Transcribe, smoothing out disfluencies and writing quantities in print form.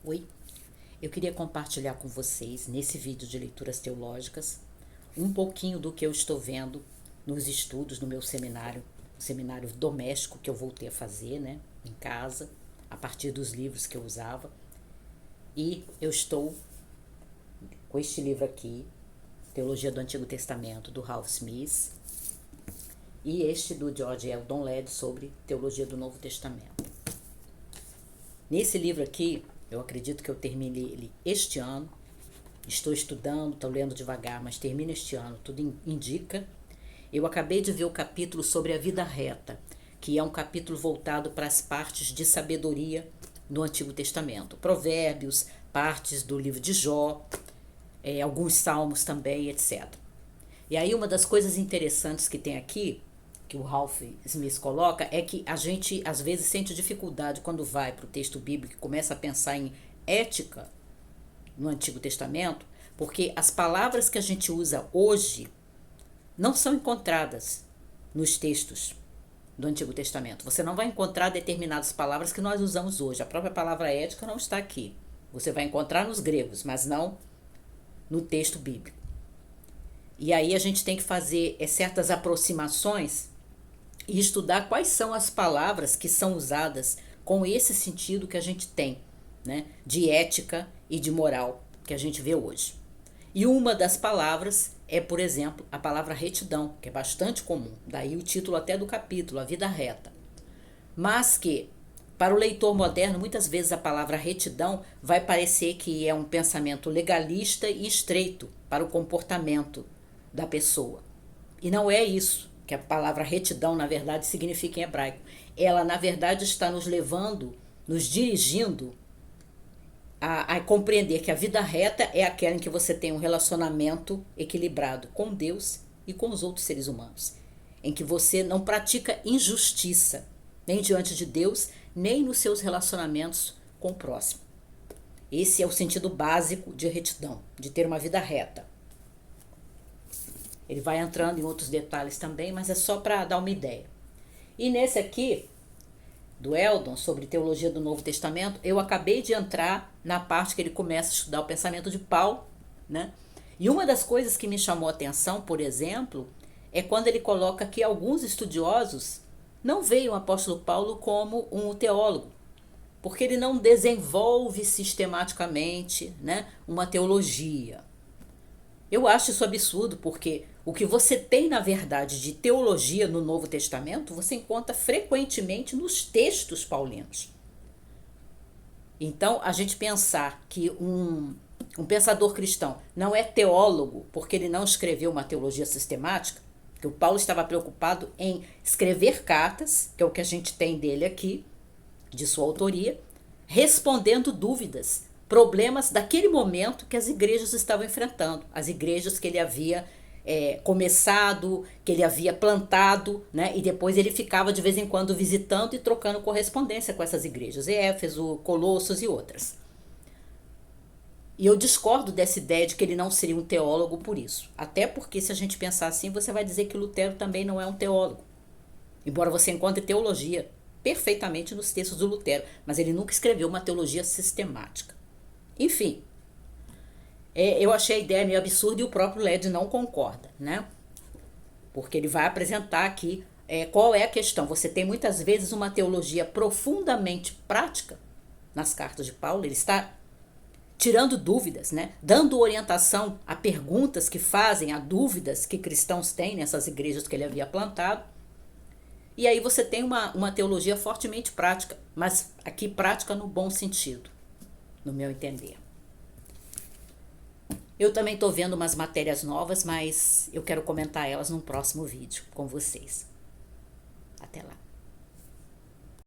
Oi, eu queria compartilhar com vocês, nesse vídeo de leituras teológicas, um pouquinho do que eu estou vendo nos estudos, no meu seminário, seminário doméstico que eu voltei a fazer, né, em casa, a partir dos livros que eu usava. E eu estou com este livro aqui, Teologia do Antigo Testamento, do Ralph Smith, e este do George Eldon Ladd sobre Teologia do Novo Testamento. Nesse livro aqui, eu acredito que eu termine ele este ano. Estou estudando, estou lendo devagar, mas termina este ano, tudo indica. Eu acabei de ver o capítulo sobre a vida reta, que é um capítulo voltado para as partes de sabedoria no Antigo Testamento. Provérbios, partes do livro de Jó, alguns salmos também, etc. E aí uma das coisas interessantes que tem aqui, que o Ralph Smith coloca, é que a gente às vezes sente dificuldade quando vai para o texto bíblico e começa a pensar em ética no Antigo Testamento, porque as palavras que a gente usa hoje não são encontradas nos textos do Antigo Testamento. Você não vai encontrar determinadas palavras que nós usamos hoje. A própria palavra ética não está aqui. Você vai encontrar nos gregos, mas não no texto bíblico. E aí a gente tem que fazer certas aproximações e estudar quais são as palavras que são usadas com esse sentido que a gente tem, né, de ética e de moral que a gente vê hoje. E uma das palavras é, por exemplo, a palavra retidão, que é bastante comum, daí o título até do capítulo, a vida reta. Mas que, para o leitor moderno, muitas vezes a palavra retidão vai parecer que é um pensamento legalista e estreito para o comportamento da pessoa. E não é isso que a palavra retidão, na verdade, significa em hebraico. Ela, na verdade, está nos levando, nos dirigindo a compreender que a vida reta é aquela em que você tem um relacionamento equilibrado com Deus e com os outros seres humanos, em que você não pratica injustiça, nem diante de Deus, nem nos seus relacionamentos com o próximo. Esse é o sentido básico de retidão, de ter uma vida reta. Ele vai entrando em outros detalhes também, mas é só para dar uma ideia. E nesse aqui, do Eldon, sobre teologia do Novo Testamento, eu acabei de entrar na parte que ele começa a estudar o pensamento de Paulo, né? E uma das coisas que me chamou a atenção, por exemplo, é quando ele coloca que alguns estudiosos não veem o apóstolo Paulo como um teólogo, porque ele não desenvolve sistematicamente, né, uma teologia. Eu acho isso absurdo, porque o que você tem, na verdade, de teologia no Novo Testamento, você encontra frequentemente nos textos paulinos. Então, a gente pensar que um pensador cristão não é teólogo porque ele não escreveu uma teologia sistemática, que o Paulo estava preocupado em escrever cartas, que é o que a gente tem dele aqui, de sua autoria, respondendo dúvidas, problemas daquele momento que as igrejas estavam enfrentando, as igrejas que ele havia começado, que ele havia plantado, né? E depois ele ficava de vez em quando visitando e trocando correspondência com essas igrejas, Éfeso, Colossos e outras. E eu discordo dessa ideia de que ele não seria um teólogo por isso. Até porque, se a gente pensar assim, você vai dizer que Lutero também não é um teólogo. Embora você encontre teologia perfeitamente nos textos do Lutero, mas ele nunca escreveu uma teologia sistemática. Enfim, eu achei a ideia meio absurda e o próprio Ladd não concorda, né? Porque ele vai apresentar aqui qual é a questão. Você tem muitas vezes uma teologia profundamente prática nas cartas de Paulo, ele está tirando dúvidas, né? Dando orientação a perguntas que fazem, a dúvidas que cristãos têm nessas igrejas que ele havia plantado. E aí você tem uma teologia fortemente prática, mas aqui prática no bom sentido, no meu entender. Eu também estou vendo umas matérias novas, mas eu quero comentar elas num próximo vídeo com vocês. Até lá.